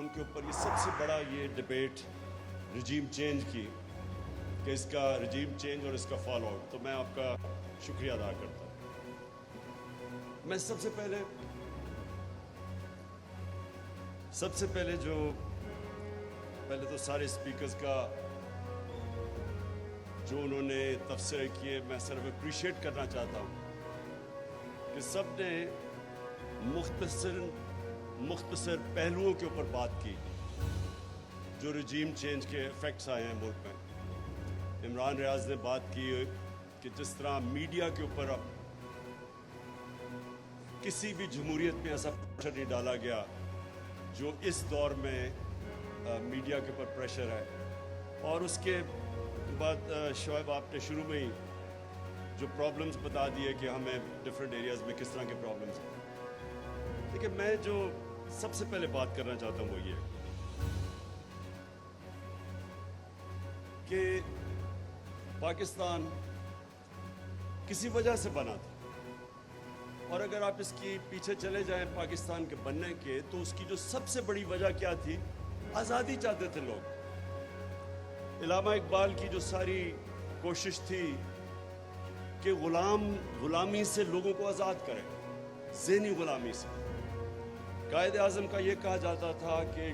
उनके ऊपर ये सबसे बड़ा ये डिबेट रजीम चेंज की कि इसका रजीम चेंज और इसका फॉल आउट, तो मैं आपका शुक्रिया अदा करता हूँ। मैं सबसे पहले तो सारे स्पीकर्स का जो उन्होंने तबसरे किए मैं सिर्फ अप्रिशिएट करना चाहता हूँ कि सब ने मुख्तसर पहलुओं के ऊपर बात की जो रजीम चेंज के इफ़ेक्ट्स आए हैं मुल्क में। इमरान रियाज ने बात की कि जिस तरह मीडिया के ऊपर अब किसी भी जमहूरियत में ऐसा प्रेशर नहीं डाला गया जो इस दौर में मीडिया के ऊपर प्रेशर है। और उसके बाद शोएब आपने शुरू में ही जो प्रॉब्लम्स बता दिए कि हमें डिफरेंट एरियाज़ में किस तरह के प्रॉब्लम्स हैं। देखिए, मैं जो सबसे पहले बात करना चाहता हूँ वो ये कि पाकिस्तान किसी वजह से बना था, और अगर आप इसकी पीछे चले जाएं पाकिस्तान के बनने के, तो उसकी जो सबसे बड़ी वजह क्या थी, आज़ादी चाहते थे लोग। इलामा इकबाल की जो सारी कोशिश थी कि गुलामी से लोगों को आज़ाद करें, ज़हनी गुलामी से। कायद आज़म का ये कहा जाता था कि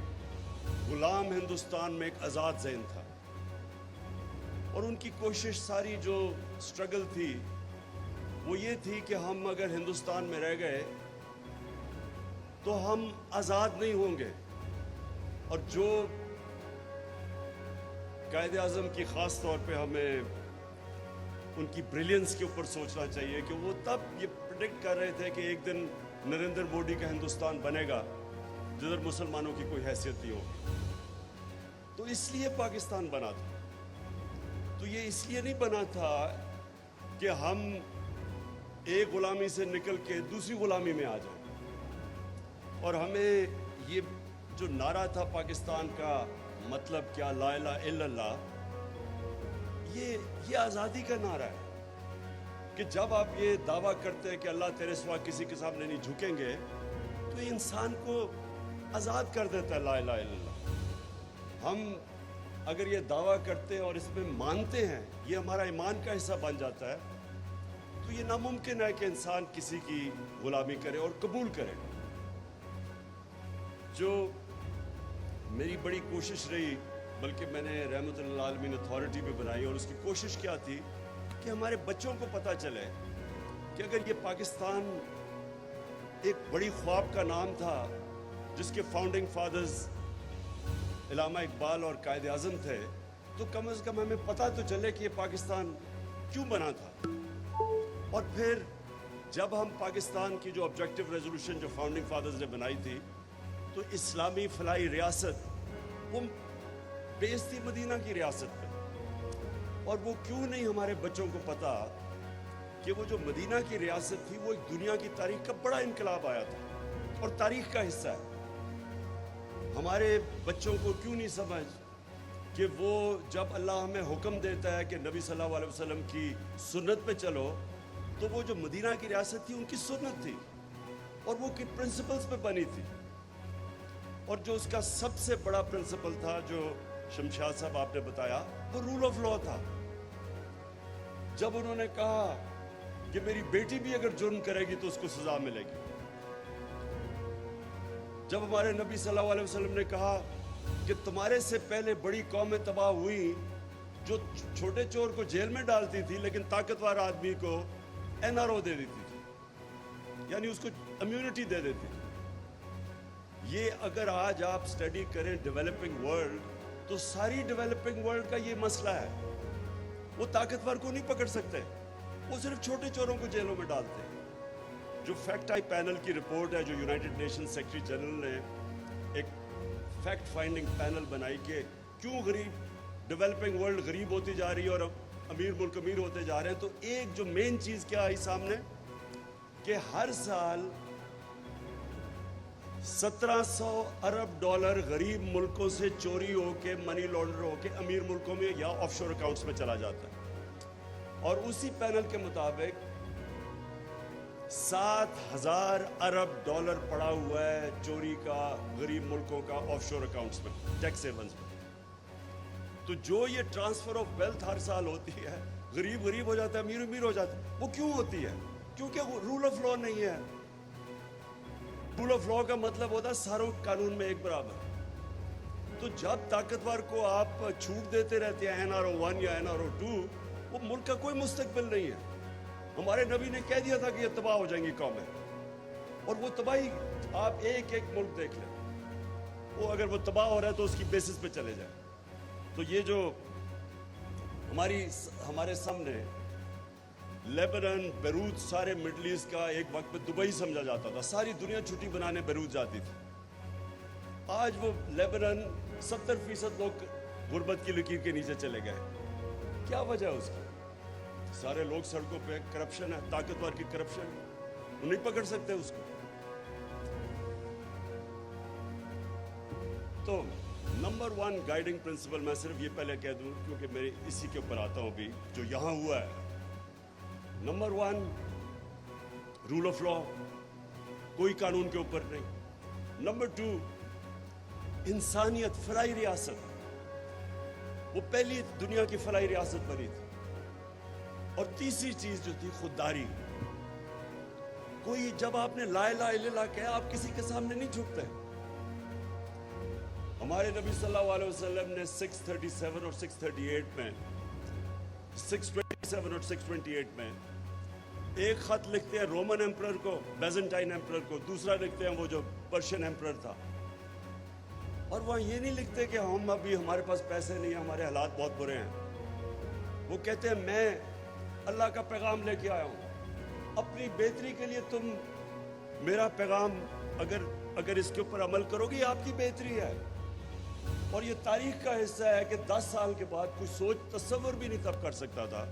गुलाम हिंदुस्तान में एक आज़ाद ज़हन था, और उनकी कोशिश सारी जो स्ट्रगल थी वो ये थी कि हम अगर हिंदुस्तान में रह गए तो हम आज़ाद नहीं होंगे। और जो कायद आज़म की ख़ास तौर पे हमें उनकी ब्रिलियंस के ऊपर सोचना चाहिए कि वो तब ये प्रेडिक्ट कर रहे थे कि एक दिन नरेंद्र मोदी का हिंदुस्तान बनेगा जिधर मुसलमानों की कोई हैसियत नहीं होगी। तो इसलिए पाकिस्तान बना था। तो ये इसलिए नहीं बना था कि हम एक गुलामी से निकल के दूसरी गुलामी में आ जाएं। और हमें ये जो नारा था पाकिस्तान का, मतलब क्या, ला इलाहा इल्लल्लाह, ये आज़ादी का नारा है कि जब आप ये दावा करते हैं कि अल्लाह तेरे सिवा किसी के सामने नहीं झुकेंगे, तो ये इंसान को आज़ाद कर देता है ला इलाहा इल्लल्लाह। हम अगर ये दावा करते हैं और इसमें मानते हैं, ये हमारा ईमान का हिस्सा बन जाता है, तो ये नामुमकिन है कि इंसान किसी की गुलामी करे और कबूल करे। जो मेरी बड़ी कोशिश रही, बल्कि मैंने रहमतुल्लिल आलमीन अथॉरिटी भी बनाई, और उसकी कोशिश क्या थी कि हमारे बच्चों को पता चले कि अगर ये पाकिस्तान एक बड़ी ख्वाब का नाम था जिसके फाउंडिंग फादर्स इलामा इकबाल और कायद आज़म थे, तो कम से कम हमें पता तो चले कि ये पाकिस्तान क्यों बना था। और फिर जब हम पाकिस्तान की जो ऑब्जेक्टिव रेजोल्यूशन जो फाउंडिंग फादर्स ने बनाई थी, तो इस्लामी फलाई रियासत वो बेस थी मदीना की रियासत पे। और वो क्यों नहीं हमारे बच्चों को पता कि वो जो मदीना की रियासत थी वो एक दुनिया की तारीख का बड़ा इनकलाब आया था और तारीख का हिस्सा है। हमारे बच्चों को क्यों नहीं समझ कि वो जब अल्लाह हमें हुक्म देता है कि नबी सल्लल्लाहु अलैहि वसल्लम की सुन्नत पे चलो, तो वो जो मदीना की रियासत थी उनकी सुन्नत थी और वो कि प्रिंसिपल्स पे बनी थी। और जो उसका सबसे बड़ा प्रिंसिपल था, जो शमशाद साहब आपने बताया, वो रूल ऑफ लॉ था। जब उन्होंने कहा कि मेरी बेटी भी अगर जुर्म करेगी तो उसको सजा मिलेगी, जब हमारे नबी सल्लल्लाहु अलैहि वसल्लम ने कहा कि तुम्हारे से पहले बड़ी कौमें तबाह हुई जो छोटे चोर को जेल में डालती थी लेकिन ताकतवर आदमी को एनआरओ दे देती थी, यानी उसको इम्यूनिटी दे देती थी। ये अगर आज आप स्टडी करें डेवलपिंग वर्ल्ड, तो सारी डेवलपिंग वर्ल्ड का ये मसला है। वो ताकतवर को नहीं पकड़ सकते, वो सिर्फ छोटे चोरों को जेलों में डालते हैं। जो फैक्ट आई पैनल की रिपोर्ट है, जो यूनाइटेड नेशन सेक्रेटरी जनरल ने एक फैक्ट फाइंडिंग पैनल बनाई कि क्यों डेवलपिंग वर्ल्ड गरीब होती जा रही है और अमीर मुल्क अमीर होते जा रहे हैं, तो एक जो मेन चीज़ क्या आई सामने कि हर साल 1700 अरब डॉलर गरीब मुल्कों से चोरी होके, मनी लॉन्डर होके अमीर मुल्कों में या ऑफशोर अकाउंट्स में चला जाता है। और उसी पैनल के मुताबिक 7,000 अरब डॉलर पड़ा हुआ है चोरी का गरीब मुल्कों का ऑफशोर अकाउंट्स में, टैक्स हेवंस में। तो जो ये ट्रांसफर ऑफ वेल्थ हर साल होती है, गरीब गरीब हो जाता है, अमीर अमीर हो जाता है, वो क्यों होती है? क्योंकि रूल ऑफ लॉ नहीं है। रूल ऑफ लॉ का मतलब होता है सारों कानून में एक बराबर। तो जब ताकतवर को आप छूट देते रहते हैं NRO 1 या NRO 2, वो मुल्क का कोई मुस्तकबिल नहीं है। हमारे नबी ने कह दिया था कि ये तबाह हो जाएंगी कौमें, और वो तबाही आप एक एक मुल्क देख लें, वो अगर वो तबाह हो रहा है तो उसकी बेसिस पे चले जाए। तो ये जो हमारे सामने लेबनान, बेरूत, सारे मिडल ईस्ट का एक वक्त में दुबई समझा जाता था, सारी दुनिया छुट्टी बनाने बेरूत जाती थी। आज वो लेबनान 70% लोग गुर्बत की लकीर के नीचे चले गए। क्या वजह है उसकी? सारे लोग सड़कों पे, करप्शन है, ताकतवर की करप्शन, वो नहीं पकड़ सकते उसको। तो नंबर 1 गाइडिंग प्रिंसिपल, मैं सिर्फ ये पहले कह दूं क्योंकि मेरे इसी के ऊपर आता हूं अभी जो यहां हुआ है। नंबर 1 रूल ऑफ लॉ, कोई कानून के ऊपर नहीं। नंबर 2 इंसानियत, फलाई रियासत, वो पहली दुनिया की फलाई रियासत बनी थी। और तीसरी चीज जो थी खुददारी। कोई जब आपने ला इलाहा इल्लल्लाह कहा, आप किसी के सामने नहीं झुकते। हमारे नबी सल्लल्लाहु अलैहि वसल्लम ने 637 और 638 में 627 और 628 में एक खत लिखते हैं रोमन एम्परर को, बेजेंटाइन एम्परर को, दूसरा लिखते हैं वो जो पर्शियन एम्परर था। और वहाँ ये नहीं लिखते कि हम अभी हमारे पास पैसे नहीं है, हमारे हालात बहुत बुरे हैं। वो कहते हैं मैं अल्लाह का पैगाम लेके आया हूँ, अपनी बेहतरी के लिए तुम मेरा पैगाम अगर इसके ऊपर अमल करोगे, ये आपकी बेहतरी है। और ये तारीख का हिस्सा है कि 10 साल के बाद कोई सोच तस्वर भी नहीं तब कर सकता था।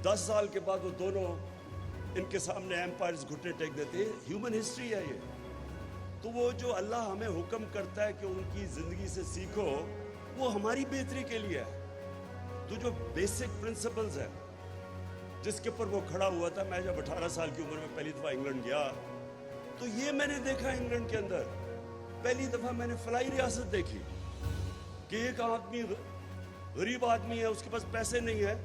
10 साल के बाद वो दोनों इनके सामने एम्पायर्स घुटने टेक देते। ह्यूमन हिस्ट्री है ये। तो वो जो अल्लाह हमें हुक्म करता है कि उनकी जिंदगी से सीखो, वो हमारी बेहतरी के लिए है। तो जो बेसिक प्रिंसिपल्स है जिसके ऊपर वो खड़ा हुआ था, मैं जब 18 साल की उम्र में पहली दफा इंग्लैंड गया तो ये मैंने देखा इंग्लैंड के अंदर पहली दफा मैंने फलाई रियासत देखी कि एक आदमी गरीब आदमी है, उसके पास पैसे नहीं है,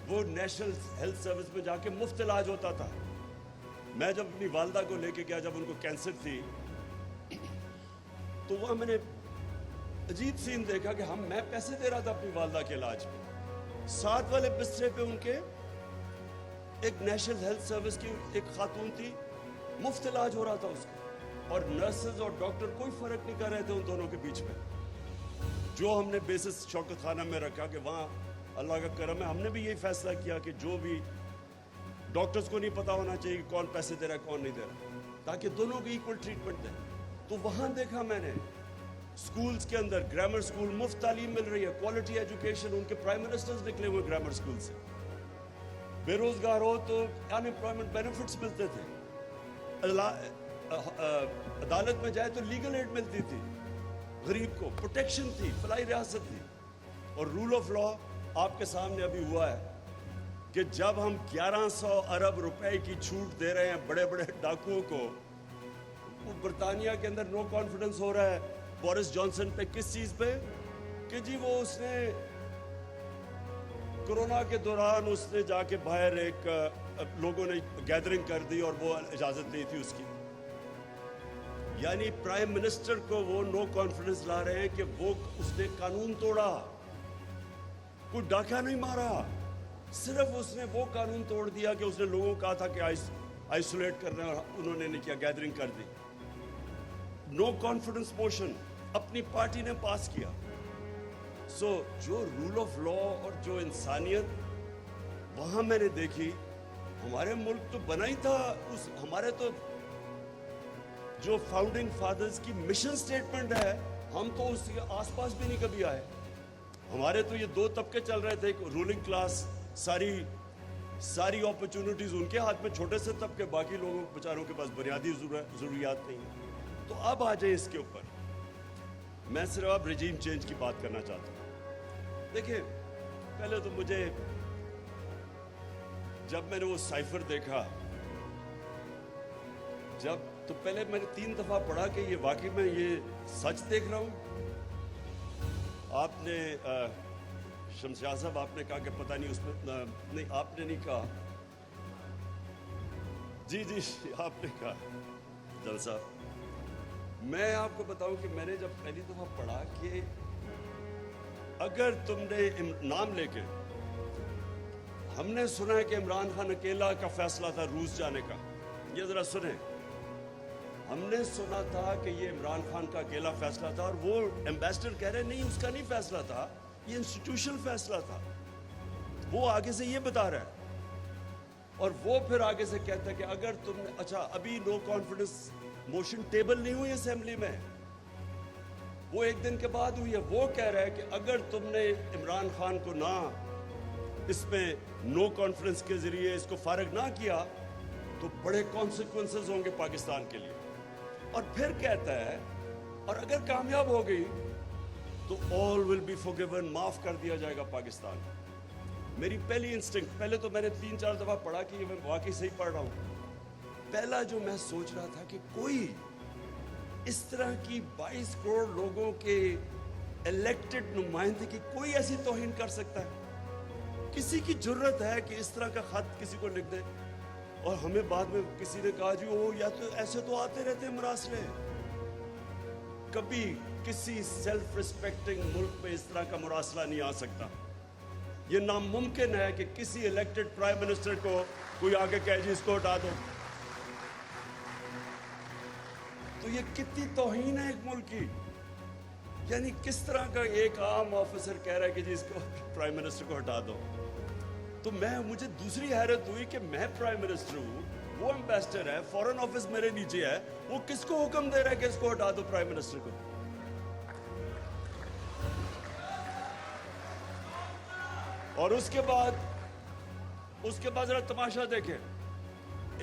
वो नेशनल हेल्थ सर्विस में जाके मुफ्त इलाज होता था। मैं जब अपनी वालदा को लेके गया, जब उनको कैंसर थी, तो वहाँ मैंने अजीब सीन देखा कि मैं पैसे दे रहा था अपनी वालदा के इलाज में। साथ वाले बिस्तरे पे उनके एक नेशनल हेल्थ सर्विस की एक खातून थी, मुफ्त इलाज हो रहा था उसका, और नर्सेज और डॉक्टर कोई फर्क नहीं कर रहे थे उन दोनों के बीच में। जो हमने बेसिस शौकत खाना में रखा कि वहाँ अल्लाह का करम है, हमने भी यही फैसला किया कि जो भी डॉक्टर्स को नहीं पता होना चाहिए कि कौन पैसे दे रहा है कौन नहीं दे रहा, ताकि दोनों को इक्वल ट्रीटमेंट दें। तो वहाँ देखा मैंने स्कूल्स के अंदर, ग्रामर स्कूल, मुफ्त तालीम मिल रही है, क्वालिटी एजुकेशन, उनके प्राइम मिनिस्टर्स निकले हुए ग्रामर स्कूल से। बेरोजगार हो तो अनएम्प्लॉयमेंट बेनिफिट्स मिलते थे, अदालत में जाए तो लीगल एड मिलती थी, गरीब को प्रोटेक्शन थी, फलाई रियासत थी। और रूल ऑफ लॉ आपके सामने अभी हुआ है कि जब हम 1100 अरब रुपए की छूट दे रहे हैं बड़े बड़े डाकुओं को, वो बरतानिया के अंदर नो कॉन्फिडेंस हो रहा है बोरिस जॉनसन पे। किस चीज पे? कि जी वो उसने कोरोना के दौरान उसने जाके बाहर एक लोगों ने गैदरिंग कर दी और वो इजाजत नहीं थी उसकी। यानी प्राइम मिनिस्टर को वो नो कॉन्फिडेंस ला रहे हैं कि वो उसने कानून तोड़ा, कोई डाका नहीं मारा, सिर्फ उसने वो कानून तोड़ दिया कि उसने लोगों को कहा था कि आइसोलेट करना, और उन्होंने नहीं किया, गैदरिंग कर दी। नो कॉन्फिडेंस मोशन अपनी पार्टी ने पास किया। सो जो रूल ऑफ लॉ और जो इंसानियत वहां मैंने देखी, हमारे मुल्क तो बना ही था हमारे तो जो फाउंडिंग फादर्स की मिशन स्टेटमेंट है, हम तो उसके आसपास भी नहीं कभी आए। हमारे तो ये दो तबके चल रहे थे, रूलिंग क्लास, सारी अपॉर्चुनिटीज उनके हाथ में, छोटे से तबके, बाकी लोगों बेचारों के पास बुनियादी जरूरियात नहीं है। तो अब आ जाए इसके ऊपर, मैं सिर्फ अब रिजीम चेंज की बात करना चाहता हूँ। देखिए, पहले तो मुझे जब मैंने वो साइफर देखा جب تو پہلے میں نے 3 دفعہ پڑھا کہ یہ واقعی میں یہ سچ دیکھ رہا ہوں. آپ نے شمشاد صاحب آپ نے کہا کہ پتہ نہیں اس میں نہیں آپ نے نہیں کہا. جی آپ نے کہا جل صاحب. میں آپ کو بتاؤں کہ میں نے جب پہلی دفعہ پڑھا کہ اگر تم نے نام لے کے ہم نے سنا ہے کہ عمران خان اکیلا کا فیصلہ تھا روس جانے کا. یہ ذرا سنیں, ہم نے سنا تھا کہ یہ عمران خان کا اکیلا فیصلہ تھا, اور وہ ایمبیسڈر کہہ رہے نہیں اس کا نہیں فیصلہ تھا, یہ انسٹیٹیوشنل فیصلہ تھا. وہ آگے سے یہ بتا رہا ہے, اور وہ پھر آگے سے کہتا ہے کہ اگر تم نے اچھا ابھی نو کانفیڈنس موشن ٹیبل نہیں ہوئی اسمبلی میں, وہ 1 دن کے بعد ہوئی ہے. وہ کہہ رہا ہے کہ اگر تم نے عمران خان کو نہ اس میں نو کانفیڈنس کے ذریعے اس کو فارغ نہ کیا تو بڑے کانسیکوینسز ہوں گے پاکستان کے لیے. اور پھر کہتا ہے اور اگر کامیاب ہو گئی تو all will be forgiven, معاف کر دیا جائے گا پاکستان. میری پہلی انسٹنکٹ, پہلے تو میں نے 3-4 دفعہ پڑھا کہ یہ میں واقعی صحیح پڑھ رہا ہوں. پہلا جو میں سوچ رہا تھا کہ کوئی اس طرح کی 22 کروڑ لوگوں کے الیکٹڈ نمائندے کی کوئی ایسی توہین کر سکتا ہے؟ کسی کی جرت ہے کہ اس طرح کا خط کسی کو لکھ دے؟ اور ہمیں بعد میں کسی نے کہا جی وہ یا تو ایسے تو آتے رہتے ہیں مراسلے. کبھی کسی سیلف ریسپیکٹنگ ملک میں اس طرح کا مراسلہ نہیں آ سکتا. یہ ناممکن ہے کہ کسی الیکٹڈ پرائم منسٹر کو کوئی آگے کہے جی اس کو ہٹا دو. تو یہ کتنی توہین ہے ایک ملک کی. یعنی کس طرح کا ایک عام آفیسر کہہ رہا ہے کہ جی اس کو پرائم منسٹر کو ہٹا دو. تو مجھے دوسری حیرت ہوئی کہ میں پرائم منسٹر ہوں, وہ ایمبیسڈر ہے, فورن آفس میرے نیچے ہے, وہ کس کو حکم دے رہا ہے کہ اس کو ہٹا دو پرائم منسٹر کو. اور اس کے بعد ذرا تماشا دیکھیں.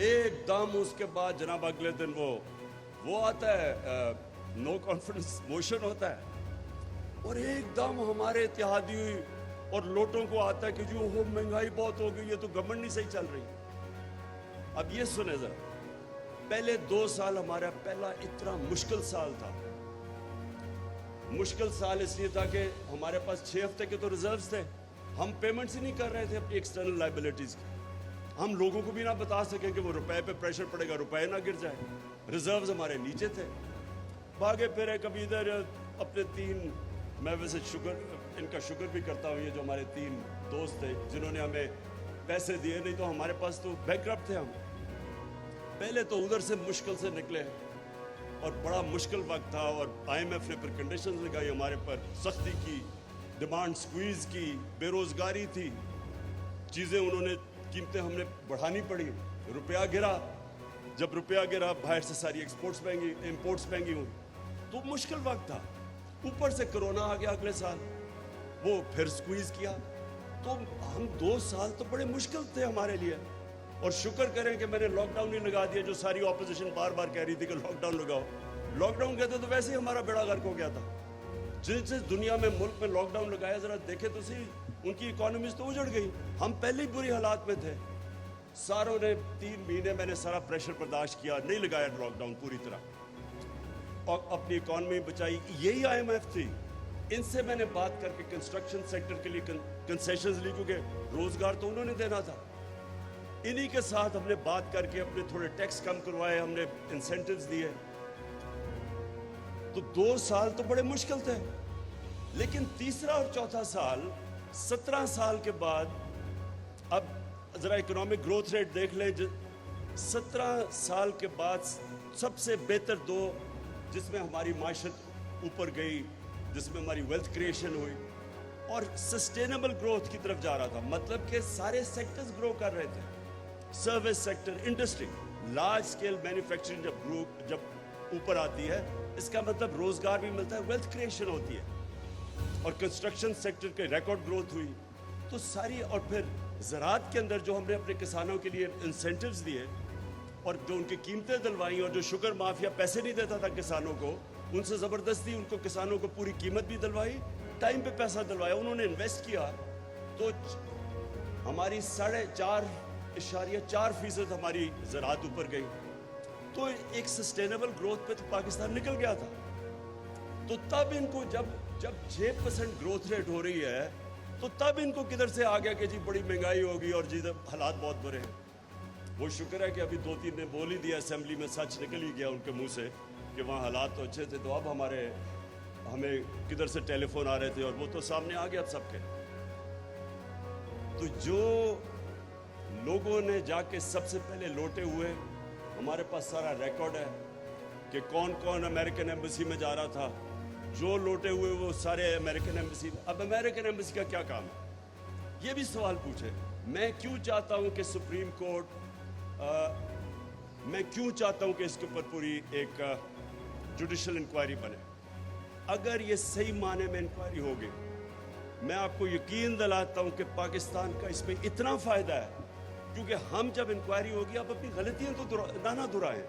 ایک دم اس کے بعد جناب اگلے دن وہ آتا ہے, نو کانفیڈنس موشن ہوتا ہے, اور ایک دم ہمارے اتحادی اور لوٹوں کو آتا ہے کہ جو مہنگائی بہت ہو گئی, یہ تو گورنمنٹ نہیں صحیح چل رہی. اب یہ سنیں ذرا, پہلے 2 سال ہمارا پہلا اتنا مشکل سال تھا. مشکل سال اس لیے تھا کہ ہمارے پاس 6 ہفتے کے تو ریزروز تھے. ہم پیمنٹس ہی نہیں کر رہے تھے اپنی ایکسٹرنل لائبلٹیز کی. ہم لوگوں کو بھی نہ بتا سکیں کہ وہ روپے پہ پریشر پڑے گا, روپے نہ گر جائے. ریزروز ہمارے نیچے تھے. بھاگے پھرے کبھی ادھر اپنے 3, میں ویسے ان کا شکر بھی کرتا ہوں, یہ جو ہمارے 3 دوست تھے جنہوں نے ہمیں پیسے دیے, نہیں تو ہمارے پاس تو بینکرپٹ تھے ہم. پہلے تو ادھر سے مشکل سے نکلے اور بڑا مشکل وقت تھا, اور IMF نے پھر کنڈیشنز لگائی ہمارے پر, سختی کی, ڈیمانڈ سکویز کی, بے روزگاری تھی, چیزیں انہوں نے قیمتیں ہم نے بڑھانی پڑی. روپیہ گرا, جب روپیہ گرا باہر سے ساری امپورٹس مہنگی ہوئی, تو مشکل وقت تھا. اوپر سے کرونا آ گیا اگلے سال, وہ پھر سکویز کیا. تو ہم 2 سال تو بڑے مشکل تھے ہمارے لیے. اور شکر کریں کہ میں نے لاک ڈاؤن نہیں لگا دیا, جو ساری اپوزیشن بار بار کہہ رہی تھی کہ لاک ڈاؤن لگاؤ. لاک ڈاؤن کہتے تو ویسے ہی ہمارا بیڑا غرق ہو گیا تھا. جس دنیا میں ملک میں لاک ڈاؤن لگایا, ذرا دیکھے تو صحیح, ان کی اکانومیز تو اجڑ گئی. ہم پہلے ہی بری حالات میں تھے. ساروں نے 3 مہینے میں نے سارا پریشر برداشت کیا, نہیں لگایا لاک ڈاؤن پوری طرح, اور اپنی اکانومی بچائی. یہی IMF تھی. ان سے میں نے بات کر کے کنسٹرکشن سیکٹر کے لیے کنسیشنز لی, کیونکہ روزگار تو انہوں نے دینا تھا. انہی کے ساتھ ہم نے بات کر کے اپنے تھوڑے ٹیکس کم کروائے, ہم نے انسینٹیوز دیے. تو 2 سال تو بڑے مشکل تھے. لیکن تیسرا اور چوتھا سال 17 سال کے بعد, اب ذرا اکنامک گروتھ ریٹ دیکھ لیں. 17 سال کے بعد سب سے بہتر 2 جس میں ہماری معیشت اوپر گئی, جس میں ہماری ویلتھ کریشن ہوئی اور سسٹینیبل گروتھ کی طرف جا رہا تھا. مطلب کہ سارے سیکٹرز گرو کر رہے تھے. Service sector, industry, large scale manufacturing جب اوپر آتی ہے, اس کا مطلب روزگار بھی ملتا ہے, ویلتھ کریشن ہوتی ہے. اور کنسٹرکشن سیکٹر کے ریکارڈ گروتھ ہوئی. تو ساری, اور پھر زراعت کے اندر جو ہم نے اپنے کسانوں کے لیے انسینٹیوز دیے, اور جو ان کی قیمتیں دلوائیں, اور جو شوگر مافیا پیسے نہیں دیتا تھا کسانوں کو, ان سے زبردستی ان کو کسانوں کو پوری قیمت بھی دلوائی, ٹائم پہ پیسہ دلوایا, انہوں نے انویسٹ کیا. تو ہماری 4.4% ہماری زراعت اوپر گئی. تو ایک سسٹینیبل گروتھ پہ تو پاکستان نکل گیا تھا. تو تب ان کو جب 6% گروتھ ریٹ ہو رہی ہے تو تب ان کو کدھر سے آ گیا کہ جی بڑی مہنگائی ہوگی اور جی حالات بہت برے ہیں. وہ شکر ہے کہ ابھی 2-3 نے بول ہی دیا اسمبلی میں, سچ نکل ہی گیا ان کے منہ سے کہ وہاں حالات تو اچھے تھے. تو اب ہمیں کدھر سے ٹیلی فون آ رہے تھے اور وہ تو سامنے آ گیا اب سب کے. تو جو لوگوں نے جا کے سب سے پہلے لوٹے ہوئے, ہمارے پاس سارا ریکارڈ ہے کہ کون کون امریکن ایمبیسی میں جا رہا تھا. جو لوٹے ہوئے وہ سارے امریکن ایمبیسی. اب امریکن ایمبیسی کا کیا کام ہے, یہ بھی سوال پوچھے. میں کیوں چاہتا ہوں کہ سپریم کورٹ, میں کیوں چاہتا ہوں کہ اس کے اوپر پوری ایک جوڈیشل انکوائری بنے. اگر یہ صحیح معنی میں انکوائری ہوگی, میں آپ کو یقین دلاتا ہوں کہ پاکستان کا اس میں اتنا فائدہ ہے, کیونکہ ہم جب انکوائری ہوگی آپ اپنی غلطیاں تو نہ دہرائیں.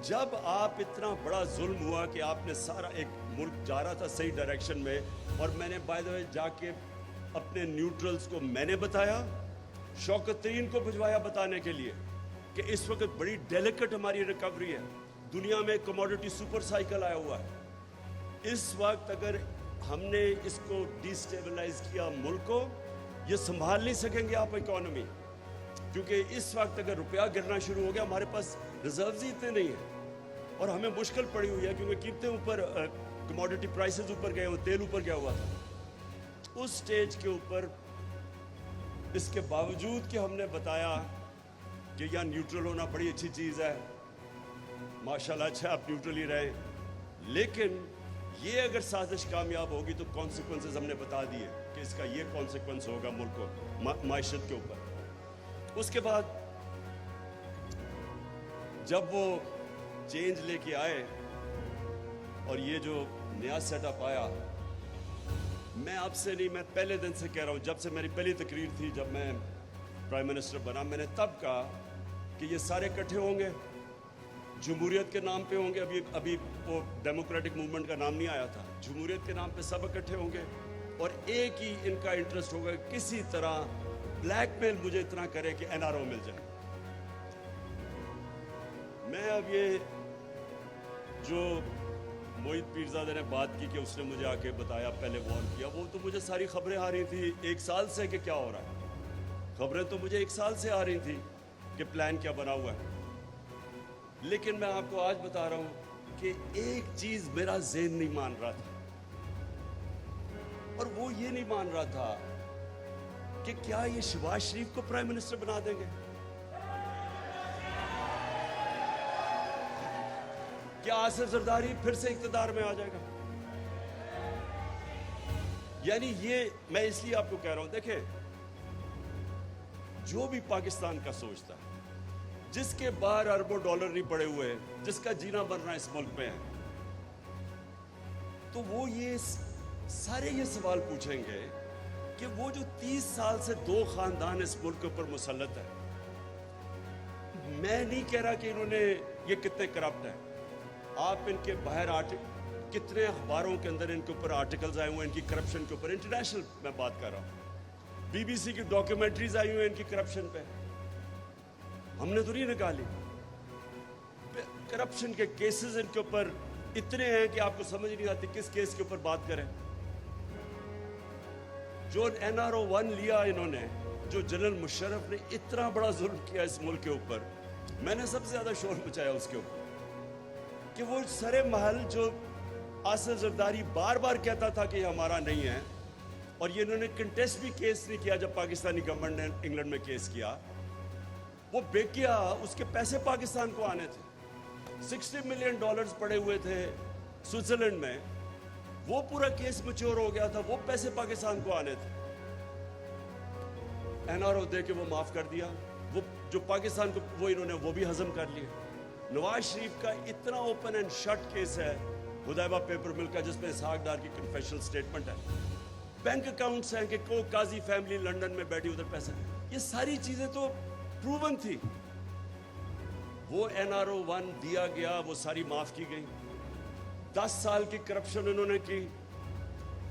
جب آپ اتنا بڑا ظلم ہوا کہ آپ نے سارا ایک ملک جا رہا تھا صحیح ڈائریکشن میں, اور میں نے بائی دا وے جا کے اپنے نیوٹرلز کو میں نے بتایا, شوکت ترین کو بھجوایا بتانے کے لیے کہ اس وقت بڑی ڈیلیکٹ ہماری ریکوری ہے. دنیا میں کموڈٹی سپر سائیکل آیا ہوا ہے. اس وقت اگر ہم نے اس کو ڈی سٹیبلائز کیا ملک کو, یہ سنبھال نہیں سکیں گے آپ اکانومی. کیونکہ اس وقت اگر روپیہ گرنا شروع ہو گیا, ہمارے پاس ریزروز ہی اتنے نہیں ہیں اور ہمیں مشکل پڑی ہوئی ہے, کیونکہ قیمتیں اوپر, کموڈٹی پرائسز اوپر گئے, تیل اوپر گیا ہوا تھا. اس سٹیج کے اوپر اس کے باوجود کہ ہم نے بتایا کہ یہاں نیوٹرل ہونا بڑی اچھی چیز ہے, ماشاءاللہ اچھا آپ نیوٹرل ہی رہے, لیکن یہ اگر سازش کامیاب ہوگی تو کانسیکوینسز ہم نے بتا دیے کہ اس کا یہ کانسیکوینس ہوگا ملک کو, معیشت کے اوپر. اس کے بعد جب وہ چینج لے کے آئے اور یہ جو نیا سیٹ اپ آیا, میں آپ سے نہیں, میں پہلے دن سے کہہ رہا ہوں, جب سے میری پہلی تقریر تھی جب میں پرائم منسٹر بنا, میں نے تب کہا کہ یہ سارے اکٹھے ہوں گے, جمہوریت کے نام پہ ہوں گے. ابھی وہ ڈیموکریٹک موومنٹ کا نام نہیں آیا تھا, جمہوریت کے نام پہ سب اکٹھے ہوں گے, اور ایک ہی ان کا انٹرسٹ ہوگا کسی طرح بلیک میل مجھے اتنا کرے کہ این آر او مل جائے. میں اب یہ جو موہت پیرزادہ نے بات کی کہ اس نے مجھے آ کے بتایا, پہلے وارن کیا, وہ تو مجھے ساری خبریں آ رہی تھی 1 سال سے کہ کیا ہو رہا ہے. خبریں تو مجھے 1 سال سے آ رہی تھی کہ پلان کیا بنا ہوا ہے. لیکن میں آپ کو آج بتا رہا ہوں کہ ایک چیز میرا ذہن نہیں مان رہا تھا, اور وہ یہ نہیں مان رہا تھا کہ کیا یہ شہباز شریف کو پرائم منسٹر بنا دیں گے, کیا آصف زرداری پھر سے اقتدار میں آ جائے گا. یعنی یہ میں اس لیے آپ کو کہہ رہا ہوں, دیکھیں جو بھی پاکستان کا سوچتا ہے, جس کے باہر اربوں ڈالر نہیں پڑے ہوئے, جس کا جینا مرنا اس ملک میں ہے, تو وہ یہ سارے یہ سوال پوچھیں گے کہ وہ جو 30 سال سے 2 خاندان اس ملک کے اوپر مسلط ہے, میں نہیں کہہ رہا کہ انہوں نے یہ کتنے کرپٹ ہیں. آپ ان کے باہر کتنے اخباروں کے اندر ان کے اوپر آرٹیکلز آئے ہوئے ہیں ان کی کرپشن کے اوپر, انٹرنیشنل میں بات کر رہا ہوں, BBC کی ڈاکیومنٹریز آئی ہوئی ہیں ان کی کرپشن پہ, ہم نے تو نہیں نکالی. کرپشن کے کیسز ان کے اوپر اتنے ہیں کہ آپ کو سمجھ نہیں آتی کس کیس کے اوپر بات کریں. جو NRO-1 لیا انہوں نے, جو جنرل مشرف نے اتنا بڑا ظلم کیا اس ملک کے اوپر, میں نے سب سے زیادہ شور مچایا اس کے اوپر کہ وہ سرے محل جو آصف زرداری بار بار کہتا تھا کہ یہ ہمارا نہیں ہے, اور یہ انہوں نے کنٹیسٹ بھی کیس نہیں کیا جب پاکستانی گورنمنٹ نے انگلینڈ میں کیس کیا, وہ بیکیا اس کے پیسے پاکستان کو آنے تھے. $60 ملین پڑے ہوئے تھے سوئٹزرلینڈ میں, وہ پورا کیس میچور ہو گیا تھا, وہ پیسے پاکستان کو آنے تھے. NRO دے کے وہ معاف کر دیا, وہ جو پاکستان کو وہ انہوں نے وہ بھی ہضم کر لیے. نواز شریف کا اتنا اوپن اینڈ شٹ کیس ہے حدیبہ پیپر مل کا, جس میں اسحاق ڈار کی کنفیشنل سٹیٹمنٹ ہے, بینک اکاؤنٹس ہیں کہ کو قاضی فیملی لنڈن میں بیٹھی ادھر پیسے, یہ ساری چیزیں تو پروون تھی. وہ NRO-1 دیا گیا, وہ ساری معاف کی گئی. 10 سال کی کرپشن انہوں نے کی.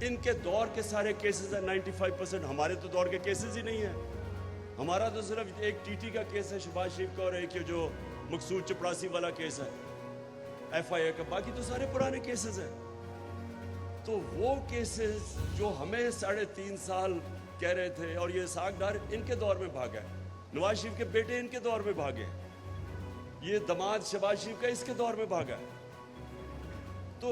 ان کے دور کے سارے کیسز ہیں 95%, ہمارے تو دور کے کیسز ہی نہیں ہیں. ہمارا تو صرف ایک TT کا کیس ہے شہباز شریف کا, اور ایک جو मकसूद चपरासी वाला केस है FIA का, बाकी तो सारे पुराने केसेस हैं। तो वो केसेस जो हमें 3.5 साल कह रहे थे, और ये इसहाक डार इनके दौर में भागा है, नवाज शरीफ के बेटे इनके दौर में भागे, ये दामाद शहबाज शरीफ का इसके दौर में भागा है। तो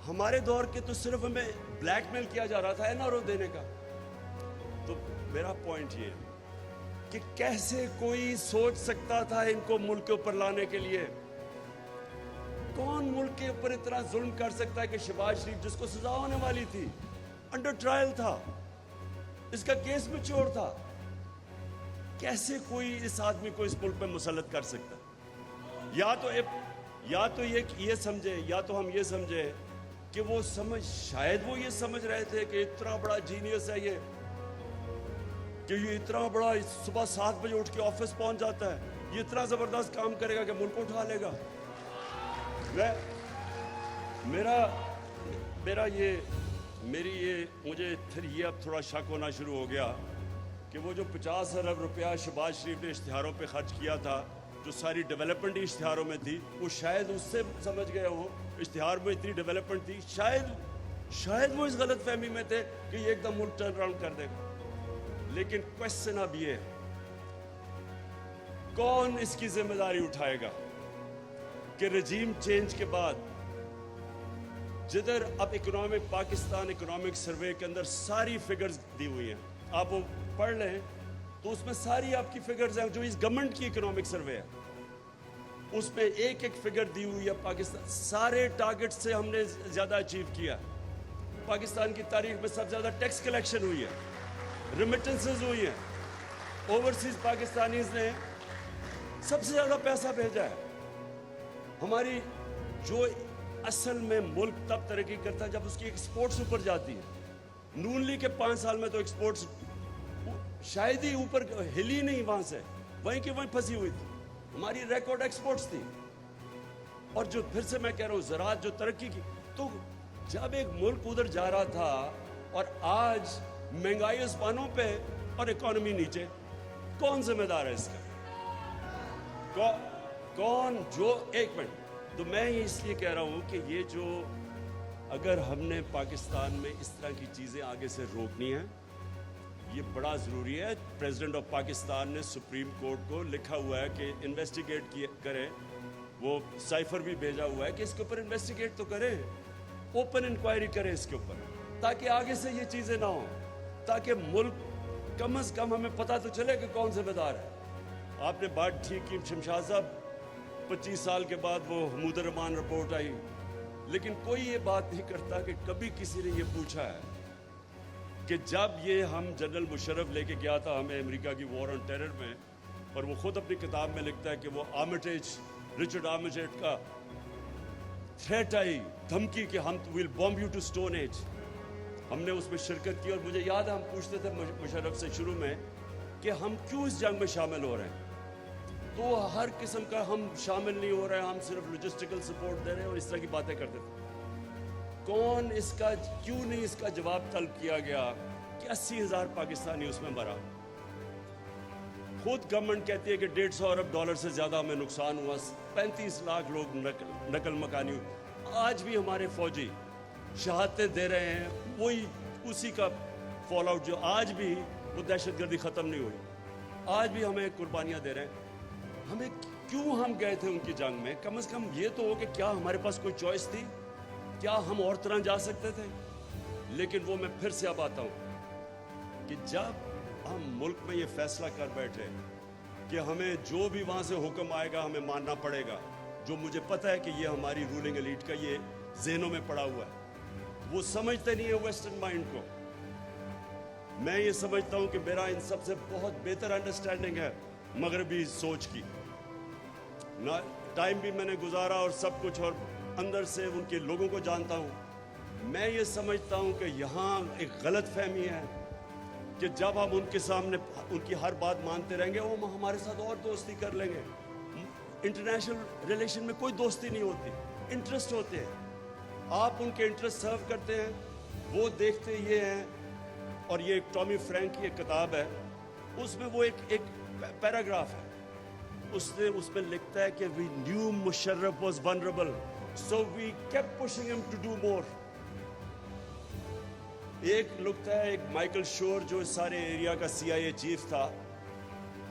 हमारे दौर के तो सिर्फ हमें ब्लैकमेल किया जा रहा था NRO देने का। तो मेरा पॉइंट ये है कि कैसे कोई सोच सकता था इनको मुल्क के ऊपर लाने के लिए? कौन मुल्क के ऊपर इतना जुल्म कर सकता है कि शहबाज शरीफ, जिसको सजा होने वाली थी, अंडर ट्रायल था, इसका केस मैच्योर था, कैसे कोई इस आदमी को इस मुल्क पे मुसल्लत कर सकता? या तो ये समझे, या तो हम ये समझे कि वो शायद वो ये समझ रहे थे कि इतना बड़ा जीनियस है ये, कि ये इतना बड़ा सुबह 7 बजे उठ के ऑफिस पहुंच जाता है, ये इतना जबरदस्त काम करेगा कि मुल्क को उठा लेगा। मुझे फिर ये अब थोड़ा शक होना शुरू हो गया कि वो जो 50 अरब रुपया शहबाज शरीफ ने इश्तिहारों पे खर्च किया था, जो सारी डेवलपमेंट इश्तिहारों में थी, वो शायद उससे समझ गए हो, इश्तिहार में इतनी डेवलपमेंट थी, शायद वो इस गलत फहमी में थे कि ये एकदम मुल्क टर्न अराउंड कर देगा। लेकिन क्वेश्चन अब ये, कौन इसकी जिम्मेदारी उठाएगा कि रजीम चेंज के बाद, जिधर अब पाकिस्तान इकोनॉमिक सर्वे के अंदर सारी फिगर्स दी हुई हैं, आप वो पढ़ लें तो उसमें सारी आपकी फिगर्स हैं, जो इस गवर्नमेंट की इकोनॉमिक सर्वे है उसमें एक एक फिगर दी हुई है। पाकिस्तान सारे टारगेट से हमने ज्यादा अचीव किया। पाकिस्तान की तारीख में सबसे ज्यादा टैक्स कलेक्शन हुई है, रिमिटेंसेस हुई हैं, ओवरसीज पाकिस्तानीज ने सबसे ज्यादा पैसा भेजा है। हमारी जो असल में मुल्क तब तरक्की करता है जब उसकी एक्सपोर्ट्स ऊपर जाती है। नून लीग के 5 साल में तो एक्सपोर्ट्स शायद ही ऊपर हिली नहीं, वहां से वहीं की वहीं फंसी हुई थी, हमारी रिकॉर्ड एक्सपोर्ट्स थी। और जो फिर से मैं कह रहा हूं, ज़राअत जो तरक्की की, तो जब एक मुल्क उधर जा रहा था और आज महंगाई आसमानों पे और इकोनॉमी नीचे, कौन जिम्मेदार है इसका? कौन? जो एक मिनट, तो मैं इसलिए कह रहा हूं कि ये जो, अगर हमने पाकिस्तान में इस तरह की चीजें आगे से रोकनी है, ये बड़ा ज़रूरी है। प्रेसिडेंट ऑफ पाकिस्तान ने सुप्रीम कोर्ट को लिखा हुआ है कि इन्वेस्टिगेट करें, वो साइफर भी भेजा हुआ है कि इसके ऊपर इन्वेस्टिगेट तो करें, ओपन इंक्वायरी करें इसके ऊपर, ताकि आगे से ये चीज़ें ना हो, ताकि मुल्क कम से कम हमें पता तो चले कि कौन जिम्मेदार है। आपने बात ठीक की, शमशाद साहब 25 साल के बाद वो हमूद रहमान रिपोर्ट आई, लेकिन कोई ये बात नहीं करता कि कभी किसी ने ये पूछा है कि जब ये हम जनरल मुशर्रफ लेके गया था हमें अमेरिका की वॉर ऑन टेरर में, और वो खुद अपनी किताब में लिखता है कि वो रिचर्ड आर्मिटेज का थ्रेट आई, धमकी कि हम will bomb you to stone age, हमने उसमें शिरकत की। और मुझे याद है हम पूछते थे मुशर्रफ से शुरू में कि हम क्यों इस जंग में शामिल हो रहे हैं, तो हर किस्म का हम शामिल नहीं हो रहे हैं, हम सिर्फ लॉजिस्टिकल सपोर्ट दे रहे हैं और इस तरह की बातें करते थे। कौन इसका, क्यों नहीं इसका जवाब तलब किया गया कि 80,000 पाकिस्तानी उसमें मरा? खुद गवर्नमेंट कहती है कि $150 अरब से ज्यादा हमें नुकसान हुआ, 35 लाख लोग नकल मकानी। आज भी हमारे फौजी शहादतें दे रहे हैं, वही उसी का फॉल आउट, जो आज भी वो दहशतगर्दी खत्म नहीं हुई, आज भी हमें कुर्बानियां दे रहे हैं। हमें क्यों हम गए थे उनकी जंग में? कम से कम ये तो हो कि क्या हमारे पास कोई चॉइस थी? क्या हम और तरह जा सकते थे? लेकिन वो मैं फिर से अब आता हूं कि जब हम मुल्क में ये फैसला कर बैठे कि हमें जो भी वहां से हुक्म आएगा हमें मानना पड़ेगा, जो मुझे पता है कि ये हमारी रूलिंग एलीट का ये ज़हनों में पड़ा हुआ है, वो समझते नहीं है वेस्टर्न माइंड को। मैं ये समझता हूं कि मेरा इन सबसे बहुत बेहतर अंडरस्टैंडिंग है मगरबी सोच की ना, टाइम भी मैंने गुजारा और सब कुछ, और अंदर से उनके लोगों को जानता हूं। मैं ये समझता हूं कि यहाँ एक गलत फहमी है कि जब हम उनके सामने उनकी हर बात मानते रहेंगे वो हमारे साथ और दोस्ती कर लेंगे। इंटरनेशनल रिलेशन में कोई दोस्ती नहीं होती, इंटरेस्ट होते हैं। आप उनके इंटरेस्ट सर्व करते हैं, वो देखते ये हैं। और ये एक टॉमी फ्रैंक की एक किताब है, उसमें वो एक पैराग्राफ है اس میں لکھتا ہے کہ we knew Musharraf was vulnerable, so we kept pushing him to do more. ایک لکھتا ہے ایک مائیکل شور جو اس سارے ایریا کا CIA چیف تھا,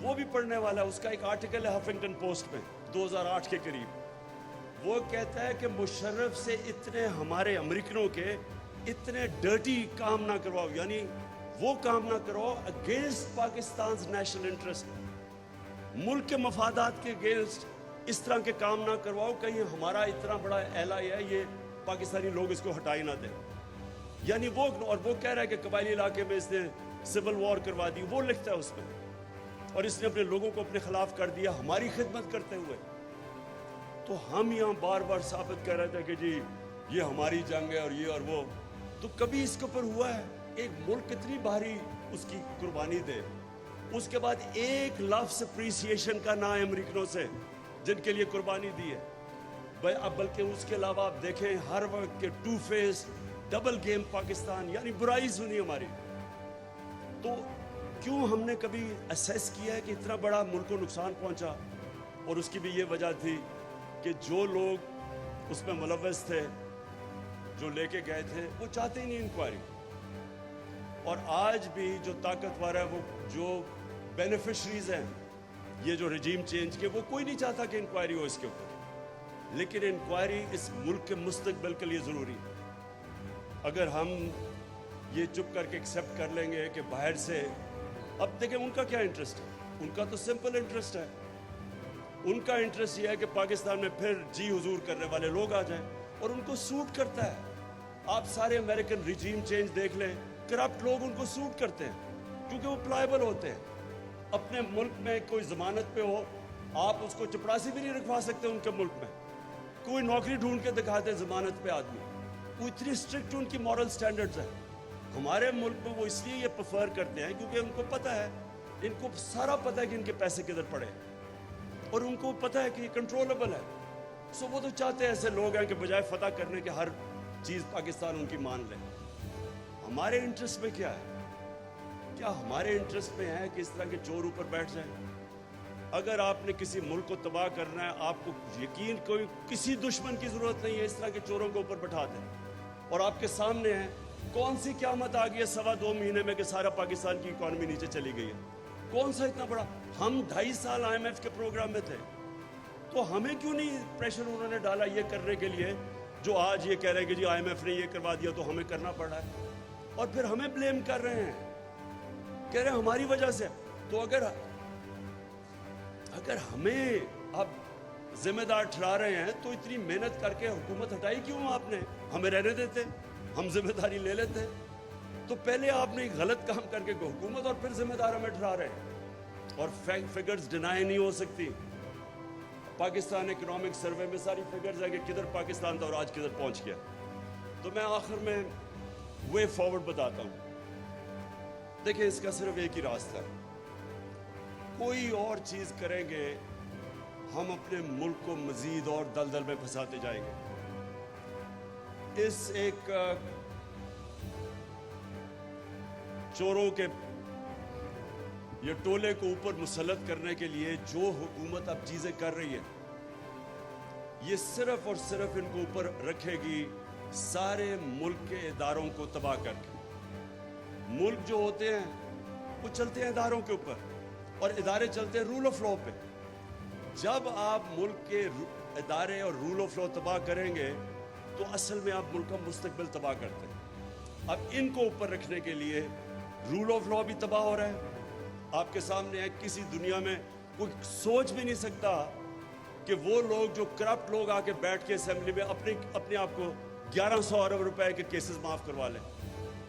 وہ بھی پڑھنے والا ہے, اس کا ایک آرٹیکل ہے ہفنگٹن پوسٹ میں 2008 کے قریب. وہ کہتا ہے کہ مشرف سے اتنے ہمارے امریکنوں کے اتنے ڈرٹی کام نہ کرواؤ, یعنی وہ کام نہ کرو اگینسٹ پاکستان's نیشنل انٹرسٹ, ملک کے مفادات کے اگینسٹ اس طرح کے کام نہ کرواؤ, کہیں ہمارا اتنا بڑا ایلائی ہے یہ پاکستانی لوگ اس کو ہٹائی نہ دیں. یعنی وہ, اور وہ کہہ رہا ہے کہ قبائلی علاقے میں اس نے سول وار کروا دی, وہ لکھتا ہے اس میں, اور اس نے اپنے لوگوں کو اپنے خلاف کر دیا ہماری خدمت کرتے ہوئے. تو ہم یہاں بار بار ثابت کر رہے تھے کہ جی یہ ہماری جنگ ہے اور یہ اور وہ, تو کبھی اس کے اوپر ہوا ہے ایک ملک کتنی بھاری اس کی قربانی دے, اس کے بعد ایک لفظ اپریسیشن کا نہ امریکنوں سے جن کے لیے قربانی دی ہے. بلکہ اس کے علاوہ آپ دیکھیں ہر وقت کے two face double game Pakistan, یعنی برائی سنی ہماری. تو کیوں ہم نے کبھی اسیس کیا ہے کہ اتنا بڑا ملک کو نقصان پہنچا؟ اور اس کی بھی یہ وجہ تھی کہ جو لوگ اس میں ملوث تھے, جو لے کے گئے تھے, وہ چاہتے ہی نہیں انکوائری. اور آج بھی جو طاقتور ہے, وہ جو بینیفیشریز ہیں یہ جو رجیم چینج کے, وہ کوئی نہیں چاہتا کہ انکوائری ہو اس کے اوپر. لیکن انکوائری اس ملک کے مستقبل کے لیے ضروری. اگر ہم یہ چپ کر کے ایکسیپٹ کر لیں گے کہ باہر سے, اب دیکھیں ان کا کیا انٹرسٹ ہے, ان کا تو سمپل انٹرسٹ ہے, ان کا انٹرسٹ یہ ہے کہ پاکستان میں پھر جی حضور کرنے والے لوگ آ جائیں, اور ان کو سوٹ کرتا ہے. آپ سارے امریکن رجیم چینج دیکھ لیں, کرپٹ لوگ ان کو سوٹ کرتے ہیں کیونکہ وہ پلائبل ہوتے ہیں. اپنے ملک میں کوئی ضمانت پہ ہو, آپ اس کو چپڑاسی بھی نہیں رکھوا سکتے ان کے ملک میں. کوئی نوکری ڈھونڈ کے دکھاتے ضمانت پہ آدمی, وہ اتنی اسٹرکٹ ان کی مورل سٹینڈرڈز ہیں. ہمارے ملک میں وہ اس لیے یہ پریفر کرتے ہیں کیونکہ ان کو پتہ ہے, ان کو سارا پتہ ہے کہ ان کے پیسے کدھر پڑے, اور ان کو پتہ ہے کہ یہ کنٹرولبل ہے. سو وہ تو چاہتے ہیں ایسے لوگ ہیں کہ بجائے فتح کرنے کے ہر چیز پاکستان ان کی مان لے. ہمارے انٹرسٹ میں کیا ہے؟ کیا ہمارے انٹرسٹ میں ہے کہ اس طرح کے چور اوپر بیٹھ جائیں؟ اگر آپ نے کسی ملک کو تباہ کرنا ہے, آپ کو یقین کوئی کسی دشمن کی ضرورت نہیں ہے, اس طرح کے چوروں کو اوپر بٹھا دیں. اور آپ کے سامنے ہے کون سی قیامت آ گئی ہے 2.25 مہینے میں کہ سارا پاکستان کی اکانومی نیچے چلی گئی ہے. کون سا اتنا بڑا, ہم 2.5 سال IMF کے پروگرام میں تھے, تو ہمیں کیوں نہیں پریشر انہوں نے ڈالا یہ کرنے کے لیے جو آج یہ کہہ رہے ہیں کہ جی IMF نے یہ کروا دیا تو ہمیں کرنا پڑا ہے, اور پھر ہمیں بلیم کر رہے ہیں, کہہ رہے ہیں ہماری وجہ سے. تو اگر ہمیں اب ذمہ دار ٹھہرا رہے ہیں تو اتنی محنت کر کے حکومت ہٹائی کیوں آپ نے؟ ہمیں رہنے دیتے, ہم ذمہ داری لے لیتے. تو پہلے آپ نے ایک غلط کام کر کے حکومت, اور پھر ذمہ دار ہمیں ٹھہرا رہے ہیں. اور فگرز ڈینائی نہیں ہو سکتی. پاکستان اکنامک سروے میں ساری فگرز ہیں کہ کدھر پاکستان تھا اور آج کدھر پہنچ گیا. تو میں آخر میں وے فارورڈ بتاتا ہوں. دیکھیں اس کا صرف ایک ہی راستہ ہے, کوئی اور چیز کریں گے ہم اپنے ملک کو مزید اور دلدل میں پھنساتے جائیں گے. اس ایک چوروں کے یہ ٹولے کو اوپر مسلط کرنے کے لیے جو حکومت اب چیزیں کر رہی ہے, یہ صرف اور صرف ان کو اوپر رکھے گی سارے ملک کے اداروں کو تباہ کر کے. ملک جو ہوتے ہیں وہ چلتے ہیں اداروں کے اوپر, اور ادارے چلتے ہیں رول آف لا پہ. جب آپ ملک کے ادارے اور رول آف لا تباہ کریں گے تو اصل میں آپ ملک کا مستقبل تباہ کرتے ہیں. اب ان کو اوپر رکھنے کے لیے رول آف لا بھی تباہ ہو رہا ہے. آپ کے سامنے ہے, کسی دنیا میں کوئی سوچ بھی نہیں سکتا کہ وہ لوگ جو کرپٹ لوگ آ کے بیٹھ کے اسمبلی میں اپنے آپ کو 1100 ارب روپے کے کیسز معاف کروا لیں,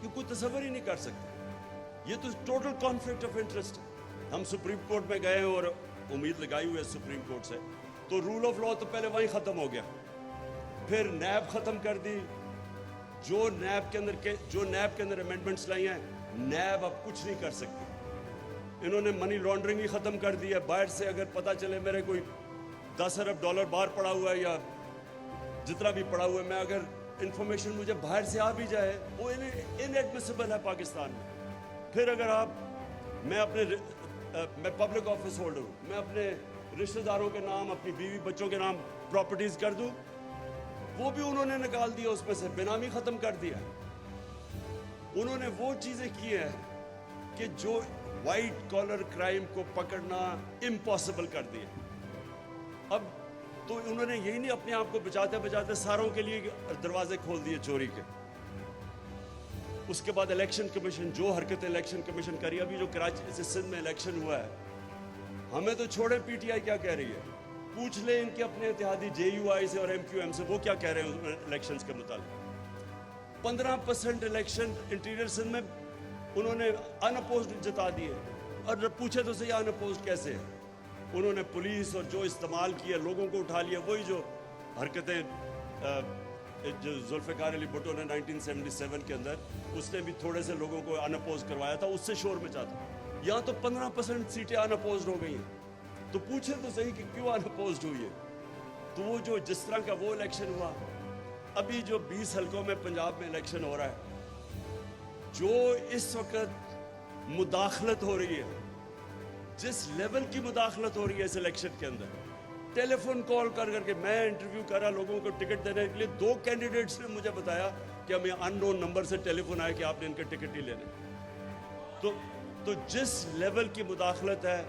یہ کوئی تصور ہی نہیں کر سکتا. یہ تو ٹوٹل کانفلکٹ آف انٹرسٹ ہے. ہم سپریم کورٹ میں گئے اور امید لگائی ہوئی ہے سپریم کورٹ سے, تو رول آف لا تو پہلے وہیں ختم ہو گیا, پھر نیب ختم کر دی. جو نیب کے اندر امینڈمنٹس لائی ہیں, نیب اب کچھ نہیں کر سکتی. انہوں نے منی لانڈرنگ ہی ختم کر دی ہے. باہر سے اگر پتہ چلے میرے کوئی 10 ارب ڈالر باہر پڑا ہوا ہے یا جتنا بھی پڑا ہوا ہے, میں اگر انفارمیشن مجھے باہر سے آ بھی جائے, وہ ان ایڈمیسیبل ہے پاکستان میں. پھر اگر میں پبلک آفس ہولڈر ہوں, میں اپنے رشتہ داروں کے نام, اپنی بیوی بچوں کے نام پراپرٹیز کر دوں, وہ بھی انہوں نے نکال دیا اس میں سے, بینامی ختم کر دیا. انہوں نے وہ چیزیں کی ہیں کہ جو وائٹ کالر کرائم کو پکڑنا امپاسبل کر دیا. اب تو انہوں نے یہی نہیں اپنے آپ کو بچاتے بچاتے ساروں کے لیے دروازے کھول دیے چوری کے. اس کے بعد الیکشن کمیشن, جو حرکتیں الیکشن کمیشن کری, ابھی جو کراچی سے سندھ میں الیکشن ہوا ہے, ہمیں تو چھوڑے پی ٹی آئی کیا کہہ رہی ہے, پوچھ لیں ان کے اپنے اتحادی جے یو آئی سے اور ایم کیو ایم سے, وہ کیا کہہ رہے ہیں الیکشنز کے متعلق. 15% الیکشن انٹیریئر سندھ میں انہوں نے ان اپوزڈ جتا دیے, اور جب پوچھے تو صحیح ان اپوزڈ کیسے ہے, انہوں نے پولیس اور جو استعمال کیا لوگوں کو اٹھا لیا, وہی جو حرکتیں جو ذوالفقار علی بھٹو نے 1977 کے اندر, اس نے بھی تھوڑے سے لوگوں کو ان اپوز کروایا تھا, اس سے شور مچا تھا. یہاں تو 15% سیٹیں ان اپوزڈ ہو گئی ہیں, تو پوچھے تو صحیح کہ کیوں ان اپوزڈ ہوئی ہے. تو وہ جو جس طرح کا وہ الیکشن ہوا, ابھی جو 20 حلقوں میں پنجاب میں الیکشن ہو رہا ہے, جو اس وقت مداخلت ہو رہی ہے, جس لیول کی مداخلت ہو رہی ہے اس الیکشن کے اندر, ٹیلی فون کال کر کر کے میں انٹرویو کر رہا لوگوں کو ٹکٹ دینے کے لیے, 2 کینڈیڈیٹس نے مجھے بتایا کہ ہمیں ان نون نمبر سے ٹیلی فون آیا کہ آپ نے ان کے ٹکٹ ہی لینے. تو جس لیول کی مداخلت ہے,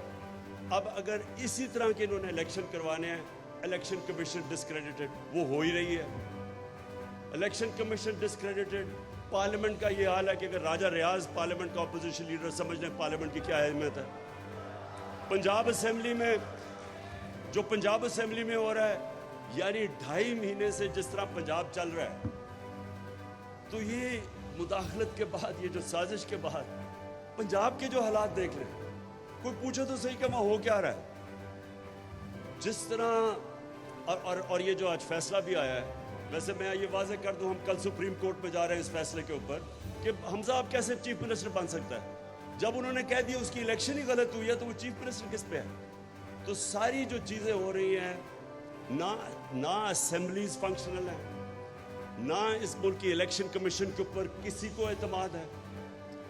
اب اگر اسی طرح کے انہوں نے الیکشن کروانے ہیں, الیکشن کمیشن ڈسکریڈیٹڈ, وہ ہو ہی رہی ہے. الیکشن کمیشن ڈسکریڈیٹڈ, پارلیمنٹ کا یہ حال ہے کہ اگر راجہ ریاض پارلیمنٹ کا اپوزیشن لیڈر سمجھ لیں پارلیمنٹ کی کیا اہمیت ہے. پنجاب اسمبلی میں جو پنجاب اسمبلی میں ہو رہا ہے, یعنی 2.5 مہینے سے جس طرح پنجاب چل رہا ہے, تو یہ مداخلت کے بعد, یہ جو سازش کے بعد پنجاب کے جو حالات دیکھ لیں, کوئی پوچھے تو صحیح کہ وہاں ہو کیا رہا ہے. جس طرح اور یہ جو آج فیصلہ بھی آیا ہے, ویسے میں یہ واضح کر دوں, ہم کل سپریم کورٹ میں جا رہے ہیں اس فیصلے کے اوپر کہ حمزہ اب کیسے چیف منسٹر بن سکتا ہے. جب انہوں نے کہہ دیا اس کی الیکشن ہی غلط ہوئی ہے, تو وہ چیف منسٹر کس پہ ہے. تو ساری جو چیزیں ہو رہی ہیں, نہ اسمبلیز فنکشنل ہیں, نہ اس ملک کی الیکشن کمیشن کے اوپر کسی کو اعتماد ہے,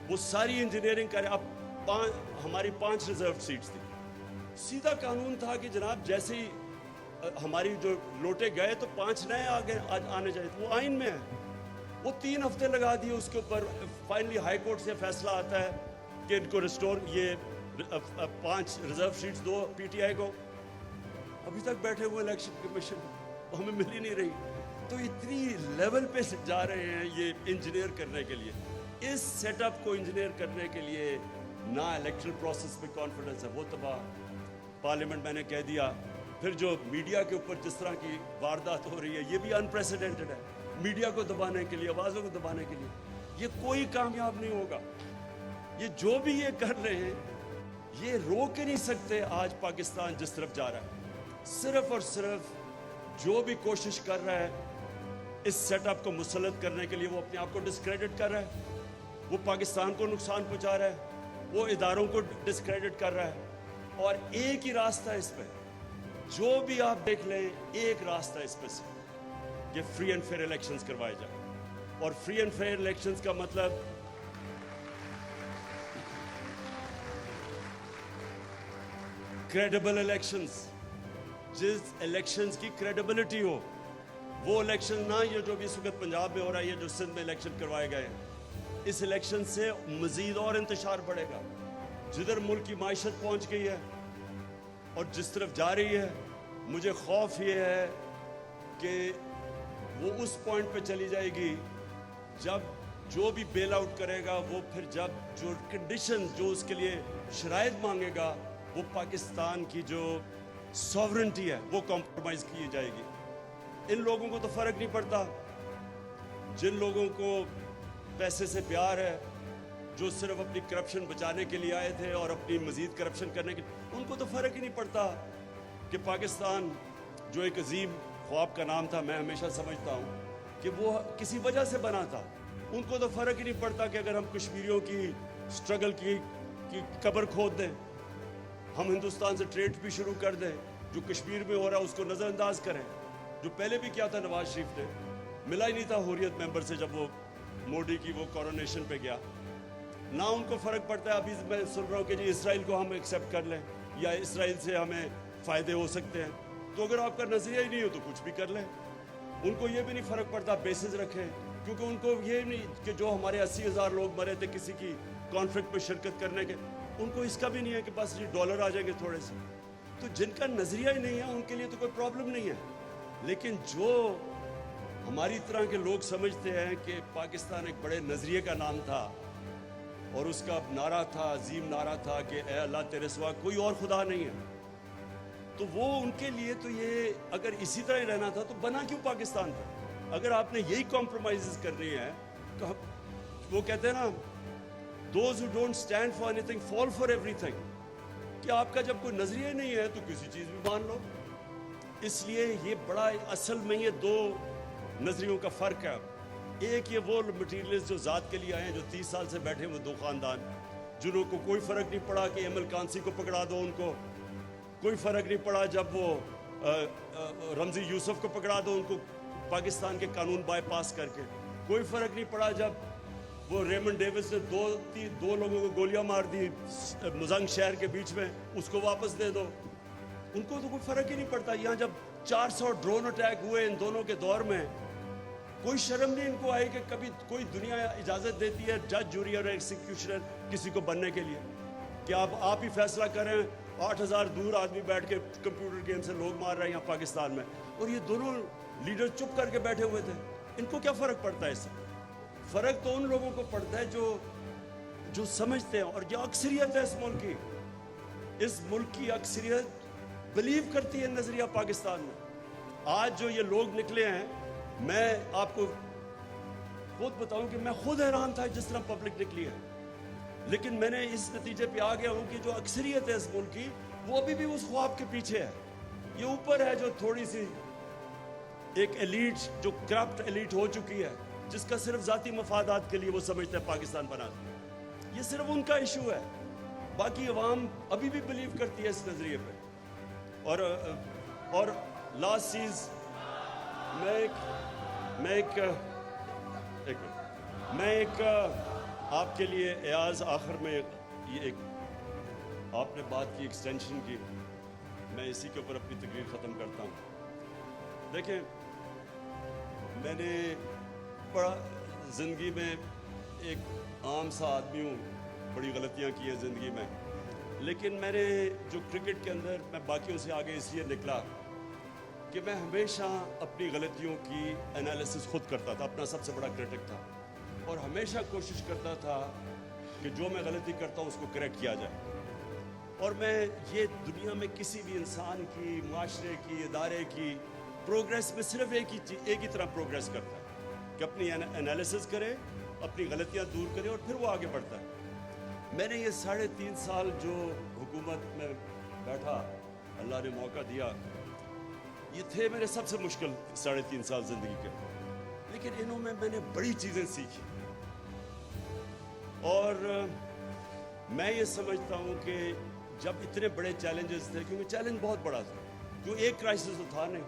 وہ ساری انجینئرنگ کرے. اب ہماری 5 ریزرو سیٹس تھی, سیدھا قانون تھا کہ جناب جیسے ہی ہماری جو لوٹے گئے تو 5 نئے آنے چاہیے, وہ آئین میں ہے. وہ 3 ہفتے لگا دیے اس کے اوپر. فائنلی ہائی کورٹ سے فیصلہ آتا ہے کہ ان کو ریسٹور, یہ 5 reserve seats 2 P T I کو. ابھی تک بیٹھے ہوئے الیکشن کمیشن, ہمیں مل ہی نہیں رہی. تو اتنی لیول پہ جا رہے ہیں یہ انجینئر کرنے کے لیے, اس سیٹ اپ کو انجینئر کرنے کے لیے. نہ الیکشن پروسیس پہ کانفیڈنس ہے, وہ تباہ. پارلیمنٹ میں نے کہہ دیا. پھر جو میڈیا کے اوپر جس طرح کی واردات ہو رہی ہے, یہ بھی انپریسیڈنٹڈ ہے. میڈیا کو دبانے کے لیے, آوازوں کو دبانے کے لیے, یہ کوئی کامیاب نہیں ہوگا. یہ جو بھی یہ کر رہے ہیں, یہ روک ہی نہیں سکتے آج پاکستان جس طرف جا رہا ہے. صرف اور صرف جو بھی کوشش کر رہا ہے اس سیٹ اپ کو مسلط کرنے کے لیے, وہ اپنے آپ کو ڈسکریڈٹ کر رہا ہے, وہ پاکستان کو نقصان پہنچا رہا ہے, وہ اداروں کو ڈسکریڈٹ کر رہا ہے. اور ایک ہی راستہ اس پہ, جو بھی آپ دیکھ لیں, ایک راستہ اس پہ سے کہ فری اینڈ فیئر الیکشنز کروائے جائیں. اور فری اینڈ فیئر الیکشنز کا مطلب کریڈیبل الیکشنز, جس الیکشنز کی کریڈیبلٹی ہو. وہ الیکشن نہ یہ جو بھی اس وقت پنجاب میں ہو رہا ہے, یہ جو سندھ میں الیکشن کروائے گئے ہیں, اس الیکشن سے مزید اور انتشار بڑھے گا. جدھر ملک کی معیشت پہنچ گئی ہے اور جس طرف جا رہی ہے, مجھے خوف یہ ہے کہ وہ اس پوائنٹ پہ چلی جائے گی جب جو بھی بیل آؤٹ کرے گا, وہ پھر جب جو کنڈیشن, جو اس کے لیے شرائط مانگے گا, وہ پاکستان کی جو سوورنٹی ہے وہ کمپرومائز کی جائے گی. ان لوگوں کو تو فرق نہیں پڑتا, جن لوگوں کو پیسے سے پیار ہے, جو صرف اپنی کرپشن بچانے کے لیے آئے تھے اور اپنی مزید کرپشن کرنے کے, ان کو تو فرق ہی نہیں پڑتا کہ پاکستان جو ایک عظیم خواب کا نام تھا, میں ہمیشہ سمجھتا ہوں کہ وہ کسی وجہ سے بنا تھا. ان کو تو فرق ہی نہیں پڑتا کہ اگر ہم کشمیریوں کی سٹرگل کی قبر کھود دیں, ہم ہندوستان سے ٹریڈ بھی شروع کر دیں, جو کشمیر میں ہو رہا ہے اس کو نظر انداز کریں. جو پہلے بھی کیا تھا نواز شریف نے, ملا ہی نہیں تھا حریت ممبر سے جب وہ موڈی کی وہ کورونیشن پہ گیا. نہ ان کو فرق پڑتا ہے. ابھی میں سن رہا ہوں کہ جی اسرائیل کو ہم ایکسیپٹ کر لیں, یا اسرائیل سے ہمیں फ़ायदे हो सकते हैं। तो अगर आपका नज़रिया ही नहीं हो तो कुछ भी कर लें। उनको ये भी नहीं फ़र्क पड़ता बेसिस रखें, क्योंकि उनको ये नहीं कि जो हमारे 80,000 लोग मरे थे किसी की कॉन्फ्लिक्ट में शिरकत करने के, उनको इसका भी नहीं है कि बस ये डॉलर आ जाएंगे थोड़े से। तो जिनका नज़रिया ही नहीं है उनके लिए तो कोई प्रॉब्लम नहीं है। लेकिन जो हमारी तरह के लोग समझते हैं कि पाकिस्तान एक बड़े नज़रिए का नाम था और उसका नारा था, अजीम नारा था कि ए अल्लाह तेरे सिवा कोई और खुदा नहीं है, तो वो उनके लिए तो ये अगर इसी तरह ही रहना था तो बना क्यों पाकिस्तान था? अगर आपने यही कॉम्प्रोमाइज़ करनी है तो वो कहते हैं ना, those who don't stand for anything fall for everything, कि आपका जब कोई नज़रिया नहीं है तो किसी चीज़ भी मान लो। इसलिए ये बड़ा असल में ये दो नज़रियों का फ़र्क है। एक ये वो मटीरियल्स जो ज़ात के लिए आए हैं, जो 30 साल से बैठे हुए दो ख़ानदान, जिनको कोई फ़र्क नहीं पड़ा कि एम एल कांसी को पकड़ा दो, उनको कोई फ़र्क नहीं पड़ा जब वो रमज़ी यूसुफ को पकड़ा दो, उनको पाकिस्तान के कानून बाईपास करके, कोई फ़र्क नहीं पड़ा जब वो रेमंड डेविस ने दो लोगों को गोलियां मार दी मुजंग शहर के बीच में, उसको वापस दे दो। उनको तो कोई फ़र्क ही नहीं पड़ता। यहाँ जब 400 ड्रोन अटैक हुए इन दोनों के दौर में, कोई शर्म नहीं इनको आई कि कभी कोई दुनिया इजाज़त देती है जज, जूरी और एग्जीक्यूशनर किसी को बनने के लिए कि आप ही फैसला करें। 8,000 दूर आदमी बैठ के कंप्यूटर गेम से लोग मार रहे हैं यहाँ पाकिस्तान में, और ये दोनों लीडर चुप करके बैठे हुए थे। इनको क्या फ़र्क पड़ता है इससे? फ़र्क तो उन लोगों को पड़ता है जो समझते हैं, और जो अक्सरियत है इस मुल्क की। इस मुल्क की अक्सरियत बिलीव करती है नज़रिया पाकिस्तान में। आज जो ये लोग निकले हैं, मैं आपको खुद बताऊं कि मैं खुद हैरान था जिस तरह पब्लिक निकली है, लेकिन मैंने इस नतीजे पे आ गया हूं कि जो अक्सरियत है इस मुल्क की, वो अभी भी उस ख्वाब के पीछे है। ये ऊपर है जो थोड़ी सी एक एलीट, जो करप्ट एलीट हो चुकी है, जिसका सिर्फ ज़ाती मफादात के लिए वो समझते हैं पाकिस्तान बना। ये सिर्फ उनका इशू है, बाकी अवाम अभी भी बिलीव करती है इस नज़रिए पे। और लास्ट चीज़, मैं एक आपके लिए एयाज आखिर में ये एक आपने बात की एक्सटेंशन की, मैं इसी के ऊपर अपनी तकरीर ख़त्म करता हूँ। देखें, मैंने बड़ा ज़िंदगी में एक आम सा आदमी हूँ, बड़ी गलतियाँ की हैं ज़िंदगी में, लेकिन मैंने जो क्रिकेट के अंदर मैं बाकियों से आगे इसलिए निकला कि मैं हमेशा अपनी गलतियों की एनालिसिस खुद करता था, अपना सबसे बड़ा क्रिटिक था, और हमेशा कोशिश करता था कि जो मैं गलती करता हूँ उसको करेक्ट किया जाए। और मैं ये दुनिया में किसी भी इंसान की, माशरे की, इदारे की प्रोग्रेस में सिर्फ एक ही तरह प्रोग्रेस करता है कि अपनी एनालिसिस करे, अपनी गलतियाँ दूर करे और फिर वो आगे बढ़ता है। मैंने ये 3.5 साल जो हुकूमत में बैठा, अल्लाह ने मौका दिया, ये थे मेरे सबसे मुश्किल 3.5 साल ज़िंदगी के, लेकिन इन्होंने मैंने बड़ी चीज़ें सीखी। और मैं ये समझता हूँ कि जब इतने बड़े चैलेंजेस थे, क्योंकि चैलेंज बहुत बड़ा था, क्योंकि एक क्राइसिस तो था नहीं।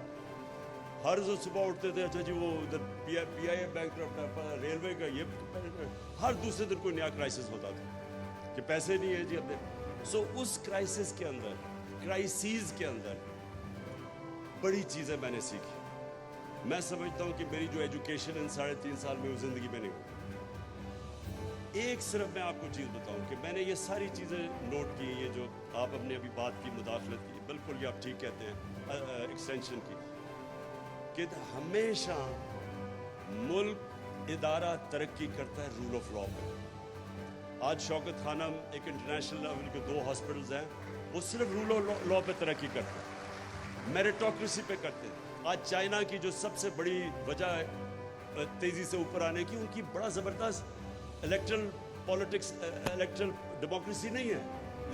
हर रोज सुबह उठते थे, अच्छा जी वो उधर PIA बैंक, रेलवे का ये, हर दूसरे दिन कोई नया क्राइसिस होता था कि पैसे नहीं है जी अपने। सो उस क्राइसिस के अंदर, क्राइसिस के अंदर बड़ी चीज़ें मैंने सीखी। मैं समझता हूँ कि मेरी जो एजुकेशन इन 3.5 साल में उस ज़िंदगी में नहीं हुई। एक सिर्फ मैं आपको चीज़ बताऊँ कि मैंने ये सारी चीज़ें नोट की, ये जो आप अपने अभी बात की मुदाखलत की, बिल्कुल ये आप ठीक कहते हैं, एक्सटेंशन की, कि हमेशा मुल्क इदारा तरक्की करता है रूल ऑफ लॉ पर। आज शौकत खानम एक इंटरनेशनल लेवल के 2 हॉस्पिटल्स हैं, वो सिर्फ रूल ऑफ लॉ पे तरक्की करते हैं, मेरिटोक्रेसी पे करते हैं। आज चाइना की जो सबसे बड़ी वजह तेज़ी से ऊपर आने की, उनकी बड़ा ज़बरदस्त इलेक्ट्रल पॉलिटिक्स, इलेक्ट्रल डेमोक्रेसी नहीं है,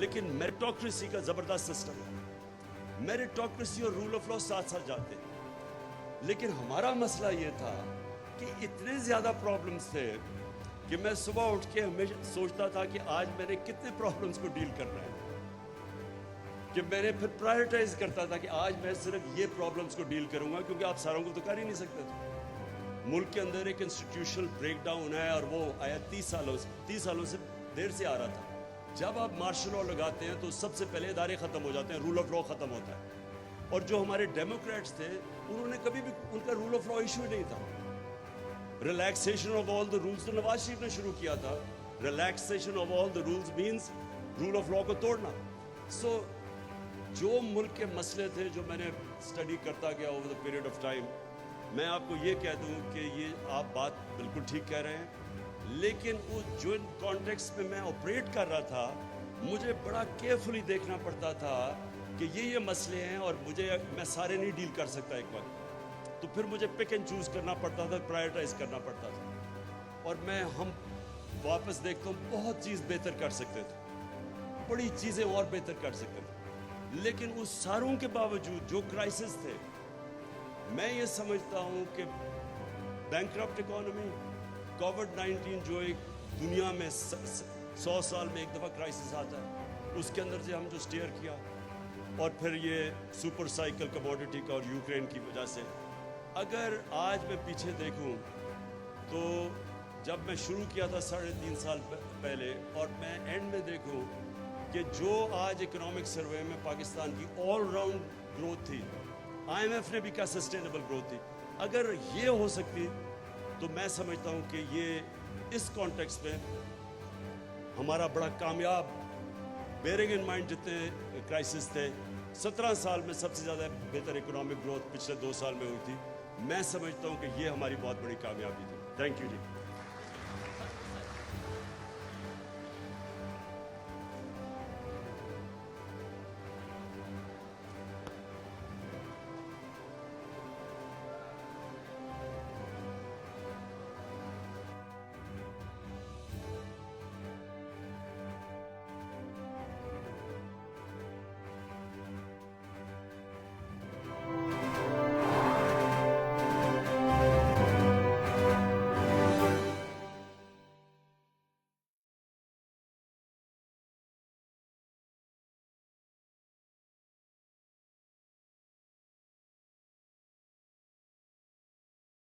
लेकिन मेरिटोक्रेसी का ज़बरदस्त सिस्टम है। मेरिटोक्रेसी और रूल ऑफ लॉ साथ साथ जाते हैं। लेकिन हमारा मसला ये था कि इतने ज़्यादा प्रॉब्लम्स थे कि मैं सुबह उठ के हमेशा सोचता था कि आज मैंने कितने प्रॉब्लम्स को डील करना है, कि मैंने फिर प्रायोरिटाइज करता था कि आज मैं सिर्फ ये प्रॉब्लम्स को डील करूंगा, क्योंकि आप सारों को तो कर ही नहीं सकते थे। मुल्क के अंदर एक इंस्टीट्यूशनल ब्रेकडाउन है, और वो आया 30 सालों से देर से आ रहा था। जब आप मार्शल लॉ लगाते हैं तो सबसे पहले इदारे ख़त्म हो जाते हैं, रूल ऑफ लॉ ख़त्म होता है। और जो हमारे डेमोक्रेट्स थे उन्होंने कभी भी उनका रूल ऑफ लॉ इशू नहीं था। Relaxation of all the rules तो नवाज शरीफ ने शुरू किया था। Relaxation of all the rules means rule of law को तोड़ना। सो जो मुल्क के मसले थे जो मैंने स्टडी करता गया over the period of time, मैं आपको ये कह दूं कि ये आप बात बिल्कुल ठीक कह रहे हैं, लेकिन वो जो कॉन्टेक्स्ट में मैं ऑपरेट कर रहा था मुझे बड़ा केयरफुली देखना पड़ता था कि ये मसले हैं और मैं सारे नहीं डील कर सकता एक वक्त। तो फिर मुझे पिक एंड चूज़ करना पड़ता था, प्रायोरिटाइज करना पड़ता था। और हम वापस देखता हूँ बहुत चीज़ बेहतर कर सकते थे, बड़ी चीज़ें और बेहतर कर सकते थे, लेकिन उस सारों के बावजूद जो क्राइसिस थे, मैं ये समझता हूँ कि बैंकरप्ट इकोनॉमी, कोविड-19 जो एक दुनिया में 100 साल में एक दफ़ा क्राइसिस आता है, उसके अंदर से हम जो स्टेयर किया, और फिर ये सुपर साइकिल कमोडिटी का और यूक्रेन की वजह से, अगर आज मैं पीछे देखूं तो जब मैं शुरू किया था 3.5 साल पहले, और मैं एंड में देखूं कि जो आज इकोनॉमिक सर्वे में पाकिस्तान की ऑल राउंड ग्रोथ थी, IMF ने भी कहा सस्टेनेबल ग्रोथ थी, अगर ये हो सकती तो मैं समझता हूँ कि ये इस कॉन्टेक्स्ट में हमारा बड़ा कामयाब, बेयरिंग इन माइंड जितने क्राइसिस थे, 17 साल में सबसे ज़्यादा बेहतर इकोनॉमिक ग्रोथ पिछले 2 साल में हुई थी। मैं समझता हूँ कि ये हमारी बहुत बड़ी कामयाबी थी। Thank you ji.